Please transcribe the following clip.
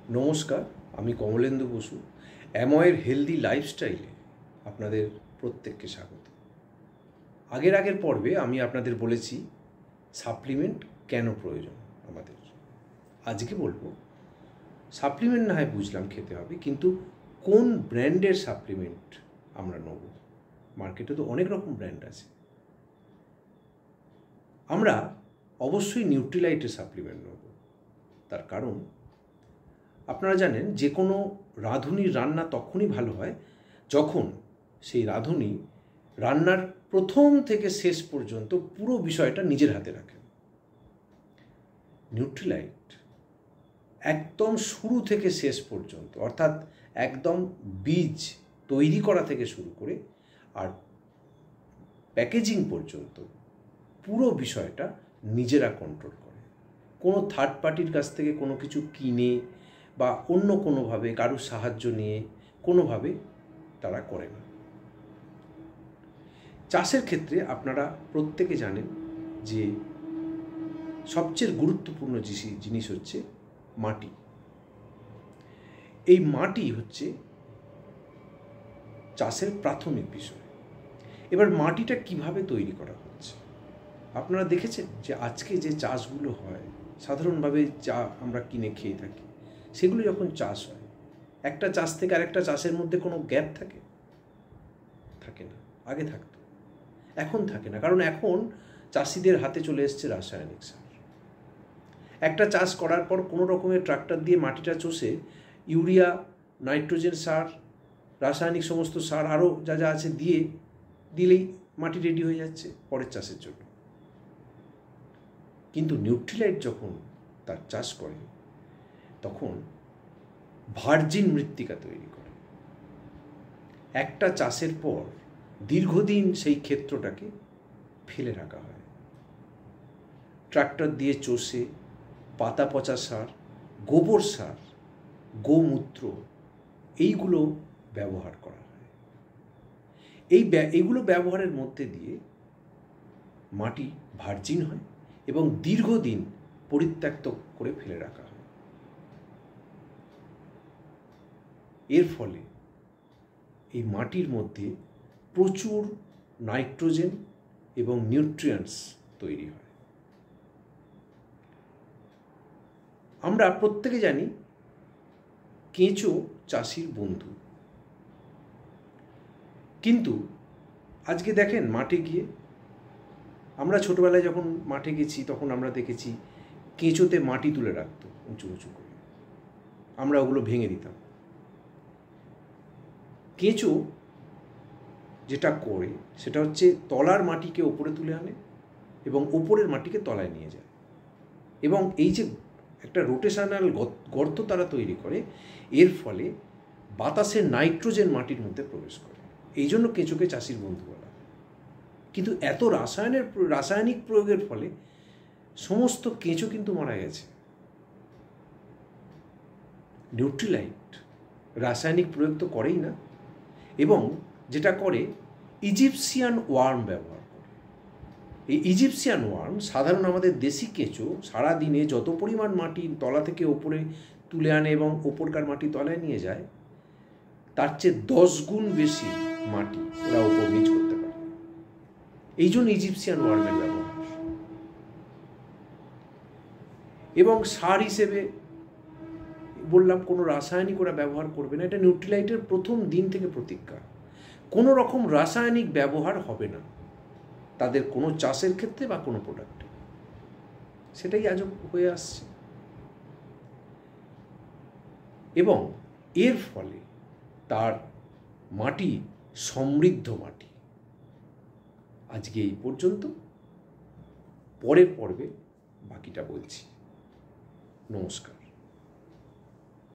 নমস্কার, আমি কমলেন্দু বসু। অ্যাময়ের হেলদি লাইফস্টাইলে আপনাদের প্রত্যেককে স্বাগত। আগের পর্বে আমি আপনাদের বলেছি সাপ্লিমেন্ট কেন প্রয়োজন আমাদের। আজকে বলবো সাপ্লিমেন্ট না হয় বুঝলাম খেতে হবে, কিন্তু কোন ব্র্যান্ডের সাপ্লিমেন্ট আমরা নেব। মার্কেটে তো অনেক রকম ব্র্যান্ড আছে। আমরা অবশ্যই নিউট্রিলাইটের সাপ্লিমেন্ট নেব। তার কারণ আপনারা জানেন, যে কোনো রাঁধুনির রান্না তখনই ভালো হয় যখন সেই রাঁধুনি রান্নার প্রথম থেকে শেষ পর্যন্ত পুরো বিষয়টা নিজের হাতে রাখেন। নিউট্রিলাইট একদম শুরু থেকে শেষ পর্যন্ত, অর্থাৎ একদম বীজ তৈরি করা থেকে শুরু করে আর প্যাকেজিং পর্যন্ত পুরো বিষয়টা নিজেরা কন্ট্রোল করে। কোনো থার্ড পার্টির কাছ থেকে কোনো কিছু কিনে বা অন্য কোনোভাবে কারুর সাহায্য নিয়ে কোনোভাবে তারা করে না। চাষের ক্ষেত্রে আপনারা প্রত্যেকে জানেন যে সবচেয়ে গুরুত্বপূর্ণ জিনিস হচ্ছে মাটি। এই মাটি হচ্ছে চাষের প্রাথমিক বিষয়। এবার মাটিটা কিভাবে তৈরি করা হচ্ছে আপনারা দেখেছেন যে আজকে যে চাষগুলো হয় সাধারণভাবে যা আমরা কিনে খেয়ে থাকি, সেগুলো যখন চাষ হয়, একটা চাষ থেকে আরেকটা চাষের মধ্যে কোনো গ্যাপ থাকে না। আগে থাকতো, এখন থাকে না, কারণ এখন চাষিদের হাতে চলে এসছে রাসায়নিক সার। একটা চাষ করার পর কোনো রকমের ট্রাক্টর দিয়ে মাটিটা চষে ইউরিয়া, নাইট্রোজেন সার, রাসায়নিক সমস্ত সার আরও যা যা আছে দিলেই মাটি রেডি হয়ে যাচ্ছে পরের চাষের জন্য। কিন্তু নিউট্রিলাইট যখন তার চাষ করে তখন ভার্জিন মৃত্তিকা তৈরি করে। একটা চাষের পর দীর্ঘদিন সেই ক্ষেত্রটাকে ফেলে রাখা হয়। ট্রাক্টর দিয়ে চষে পাতা পচা সার, গোবর সার, গোমূত্র এইগুলো ব্যবহার করা হয়। এইগুলো ব্যবহারের মধ্যে দিয়ে মাটি ভার্জিন হয় এবং দীর্ঘদিন পরিত্যক্ত করে ফেলে রাখা হয়। এর ফলে এই মাটির মধ্যে প্রচুর নাইট্রোজেন এবং নিউট্রিয়েন্টস তৈরি হয়। আমরা প্রত্যেকে জানি কেঁচো চাষির বন্ধু, কিন্তু আজকে দেখেন মাঠে গিয়ে, আমরা ছোটবেলায় যখন মাঠে গেছি তখন আমরা দেখেছি কেঁচোতে মাটি তুলে রাখতো উঁচু উঁচু করে, আমরা ওগুলো ভেঙে দিতাম। কেঁচো যেটা করে সেটা হচ্ছে তলার মাটিকে ওপরে তুলে আনে এবং ওপরের মাটিকে তলায় নিয়ে যায়, এবং এই যে একটা রোটেশনাল গর্ত তারা তৈরি করে, এর ফলে বাতাসের নাইট্রোজেন মাটির মধ্যে প্রবেশ করে। এই জন্য কেঁচোকে চাষির বন্ধু বলা হয়। কিন্তু এত রাসায়নিক প্রয়োগের ফলে সমস্ত কেঁচো কিন্তু মারা গেছে। নিউট্রিলাইট রাসায়নিক প্রয়োগ তো করেই না, এবং যেটা করে ইজিপশিয়ান ওয়ার্ম ব্যবহার করে। এই ইজিপশিয়ান ওয়ার্ম সাধারণ আমাদের দেশি কেঁচো সারাদিনে যত পরিমাণ মাটি তলা থেকে ওপরে তুলে আনে এবং ওপরকার মাটি তলায় নিয়ে যায়, তার চেয়ে 10 গুণ বেশি মাটি ওরা ওপর নিচ করতে পারে। এই জন্য ইজিপশিয়ান ওয়ার্মের ব্যবহার। এবং সার হিসেবে বললাম কোনো রাসায়নিক ওরা ব্যবহার করবে না। এটা নিউট্রিলাইটের প্রথম দিন থেকে প্রতিজ্ঞা, কোনো রকম রাসায়নিক ব্যবহার হবে না তাদের কোনো চাষের ক্ষেত্রে বা কোনো প্রোডাক্টে। সেটাই আজও হয়ে আসছে, এবং এর ফলে তার মাটি সমৃদ্ধ মাটি। আজকে এই পর্যন্ত, পরের পর্বে বাকিটা বলছি। নমস্কার।